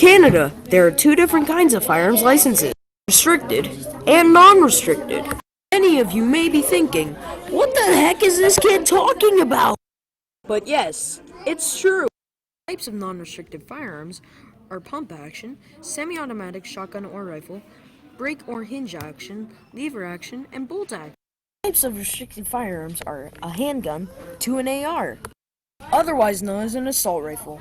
Canada, there are two different kinds of firearms licenses, restricted and non-restricted. Many of you may be thinking, what the heck is this kid talking about? But yes, it's true. Types of non-restricted firearms are pump action, semi-automatic shotgun or rifle, brake or hinge action, lever action, and bolt action. Types of restricted firearms are a handgun to an AR, otherwise known as an assault rifle.